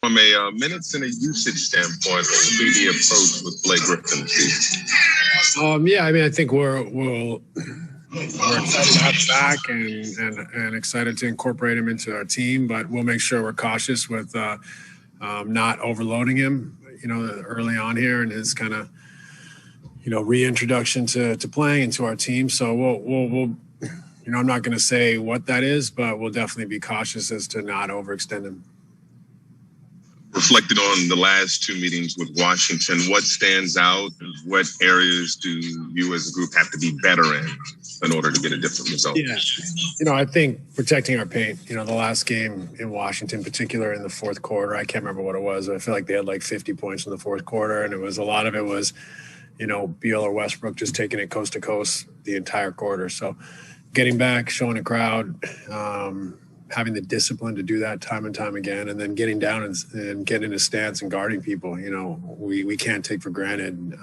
From a minutes and a usage standpoint, what will be the approach with Blake Griffin this season? Yeah, I mean, I think we're excited to have him back and excited to incorporate him into our team, but we'll make sure we're cautious with not overloading him, early on here in his kind of, reintroduction to playing into our team. So we'll I'm not going to say what that is, but we'll definitely be cautious as to not overextend him. Reflected on the last two meetings with Washington, what stands out? What areas do you as a group have to be better in order to get a different result? Yeah, I think protecting our paint, the last game in Washington, in particular in the fourth quarter, I can't remember what it was. I feel like they had like 50 points in the fourth quarter, and a lot of it was, Beal or Westbrook just taking it coast to coast the entire quarter. So getting back, showing a crowd, having the discipline to do that time and time again, and then getting down and getting in a stance and guarding people. We can't take for granted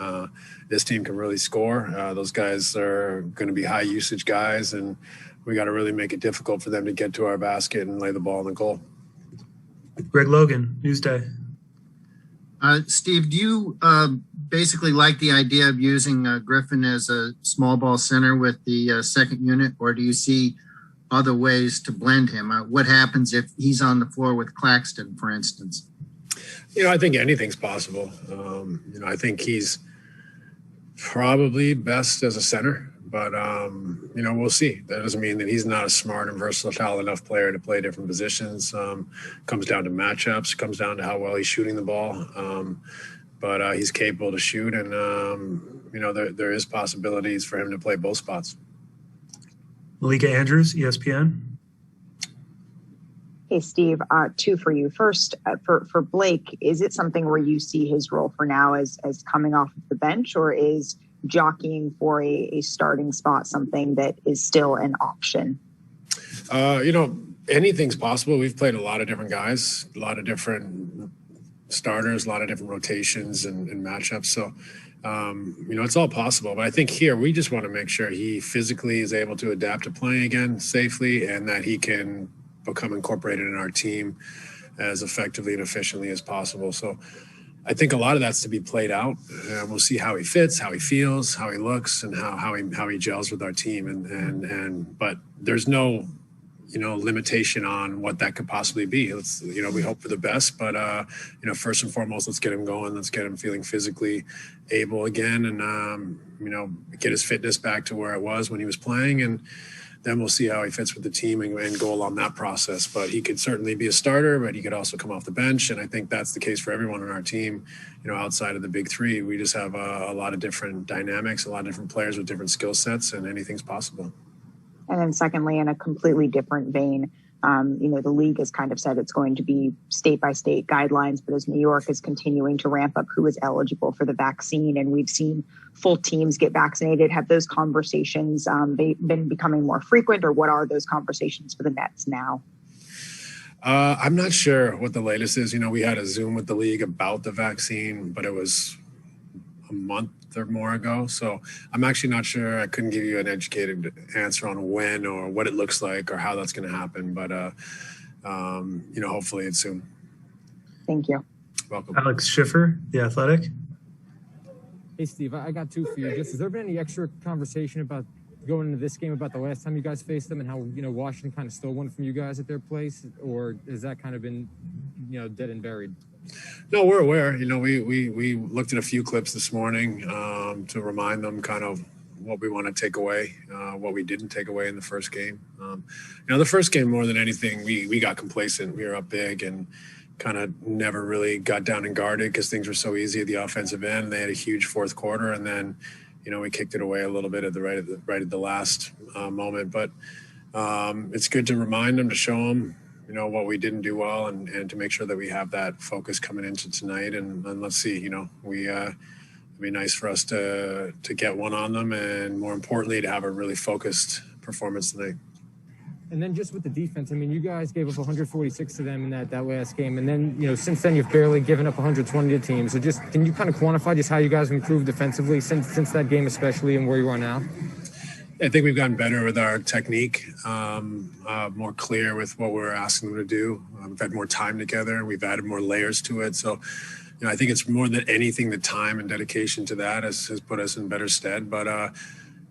this team can really score. Those guys are going to be high usage guys, and we got to really make it difficult for them to get to our basket and lay the ball in the goal. Greg Logan, Newsday. Steve, do you basically like the idea of using Griffin as a small ball center with the second unit, or do you see other ways to blend him? What happens if he's on the floor with Claxton, for instance? I think anything's possible. I think he's probably best as a center, but, we'll see. That doesn't mean that he's not a smart and versatile enough player to play different positions. Comes down to matchups, comes down to how well he's shooting the ball. But he's capable to shoot, and, there is possibilities for him to play both spots. Malika Andrews, ESPN. Hey, Steve, two for you. First, for Blake, is it something where you see his role for now as coming off of the bench, or is jockeying for a starting spot something that is still an option? Anything's possible. We've played a lot of different guys, a lot of different starters, a lot of different rotations and matchups. So, it's all possible. But I think here we just want to make sure he physically is able to adapt to playing again safely, and that he can become incorporated in our team as effectively and efficiently as possible. So I think a lot of that's to be played out. We'll see how he fits, how he feels, how he looks, and how he gels with our team. But there's no limitation on what that could possibly be. We hope for the best, but first and foremost, let's get him going. Let's get him feeling physically able again, and get his fitness back to where it was when he was playing, and then we'll see how he fits with the team and go along that process. But he could certainly be a starter, but he could also come off the bench, and I think that's the case for everyone on our team. Outside of the big three, we just have a lot of different dynamics, a lot of different players with different skill sets, and anything's possible. And then secondly, in a completely different vein, the league has kind of said it's going to be state-by-state guidelines, but as New York is continuing to ramp up who is eligible for the vaccine, and we've seen full teams get vaccinated, have those conversations been becoming more frequent, or what are those conversations for the Nets now? I'm not sure what the latest is. We had a Zoom with the league about the vaccine, but it was a month or more ago. So I'm actually not sure. I couldn't give you an educated answer on when or what it looks like or how that's going to happen. But, hopefully it's soon. Thank you. Welcome. Alex Schiffer, The Athletic. Hey, Steve, I got two for you. Has there been any extra conversation about going into this game about the last time you guys faced them and how, Washington kind of stole one from you guys at their place? Or has that kind of been, dead and buried? No, we're aware. We looked at a few clips this morning to remind them kind of what we want to take away, what we didn't take away in the first game. The first game, more than anything, we got complacent. We were up big and kind of never really got down and guarded because things were so easy at the offensive end. They had a huge fourth quarter, and then, we kicked it away a little bit at the right at the last moment. But it's good to remind them, to show them, what we didn't do well, and to make sure that we have that focus coming into tonight. And let's see, it'd be nice for us to get one on them, and more importantly, to have a really focused performance tonight. And then just with the defense, you guys gave up 146 to them in that last game. And then, since then you've barely given up 120 to teams. So just, can you kind of quantify just how you guys have improved defensively since that game especially, and where you are now? I think we've gotten better with our technique, more clear with what we're asking them to do. We've had more time together. We've added more layers to it. So, I think it's more than anything, the time and dedication to that has put us in better stead. But,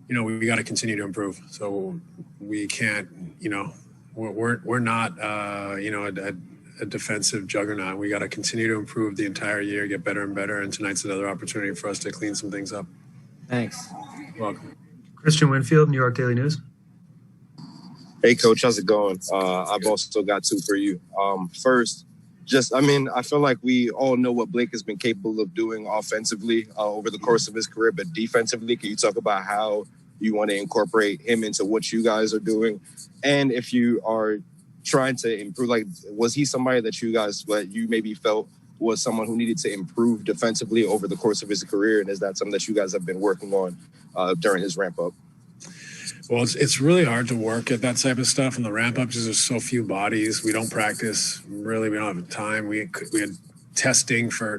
we got to continue to improve. So we can't, we're not, a defensive juggernaut. We got to continue to improve the entire year, get better and better. And tonight's another opportunity for us to clean some things up. Thanks. You're welcome. Christian Winfield, New York Daily News. Hey, Coach, how's it going? I've also got two for you. First, I feel like we all know what Blake has been capable of doing offensively over the course of his career, but defensively, can you talk about how you want to incorporate him into what you guys are doing? And if you are trying to improve, was he somebody that you maybe felt was someone who needed to improve defensively over the course of his career? And is that something that you guys have been working on during his ramp up? Well, it's really hard to work at that type of stuff in the ramp up because there's so few bodies. We don't practice. Really, we don't have time. We had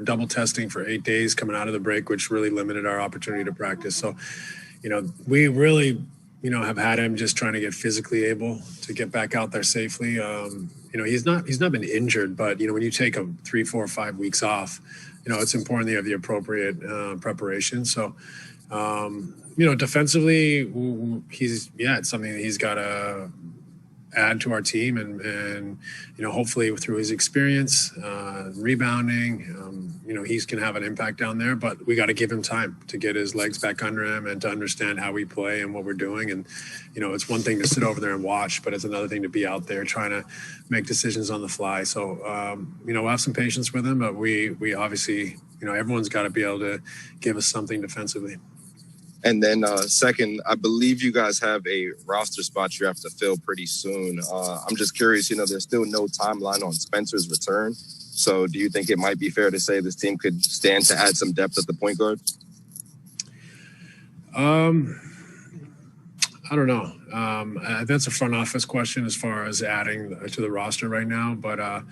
double testing for 8 days coming out of the break, which really limited our opportunity to practice. So, we really, have had him just trying to get physically able to get back out there safely. He's not been injured, but when you take 3, 4, 5 weeks off, it's important that you have the appropriate preparation. So, defensively, it's something that he's got to add to our team, and hopefully through his experience, rebounding, he's going to have an impact down there. But we got to give him time to get his legs back under him and to understand how we play and what we're doing. And it's one thing to sit over there and watch, but it's another thing to be out there trying to make decisions on the fly. So we'll have some patience with him, but we obviously, everyone's got to be able to give us something defensively. And then second, I believe you guys have a roster spot you have to fill pretty soon. I'm just curious, there's still no timeline on Spencer's return. So do you think it might be fair to say this team could stand to add some depth at the point guard? I don't know. That's a front office question as far as adding to the roster right now. But, I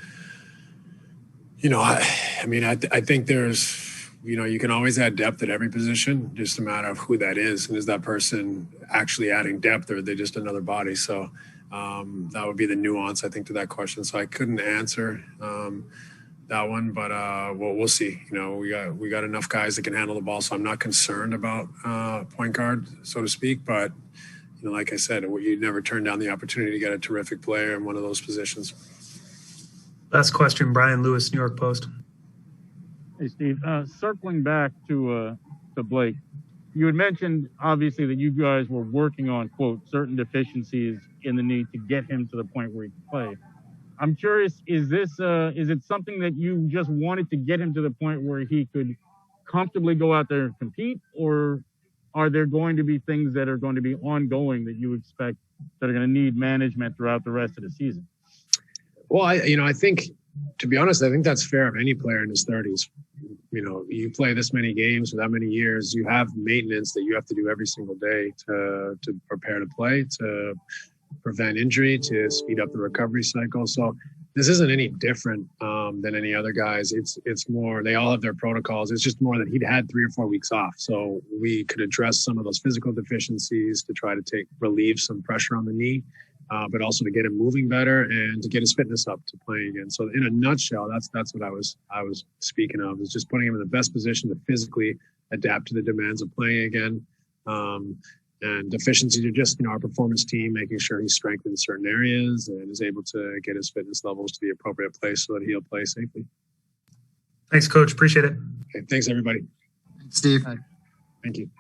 think there's, you can always add depth at every position, just a matter of who that is. And is that person actually adding depth, or are they just another body? So that would be the nuance, I think, to that question. So I couldn't answer that one, but we'll see. We got enough guys that can handle the ball, so I'm not concerned about point guard, so to speak. But like I said, you never turn down the opportunity to get a terrific player in one of those positions. Last question, Brian Lewis, New York Post. Hey, Steve, circling back to Blake, you had mentioned, obviously, that you guys were working on, quote, certain deficiencies in the need to get him to the point where he can play. I'm curious, is it something that you just wanted to get him to the point where he could comfortably go out there and compete, or are there going to be things that are going to be ongoing that you expect that are going to need management throughout the rest of the season? Well, I think, to be honest, I think that's fair of any player in his 30s. You play this many games for that many years, you have maintenance that you have to do every single day to prepare to play, to prevent injury, to speed up the recovery cycle. So this isn't any different than any other guys. It's more, they all have their protocols. It's just more that he'd had 3 or 4 weeks off. So we could address some of those physical deficiencies to try to relieve some pressure on the knee. But also to get him moving better and to get his fitness up to playing again. So in a nutshell, that's what I was speaking of, is just putting him in the best position to physically adapt to the demands of playing again. And deficiencies are just, our performance team, making sure he's strengthened in certain areas and is able to get his fitness levels to the appropriate place so that he'll play safely. Thanks, Coach. Appreciate it. Okay, thanks, everybody. Steve. Thank you.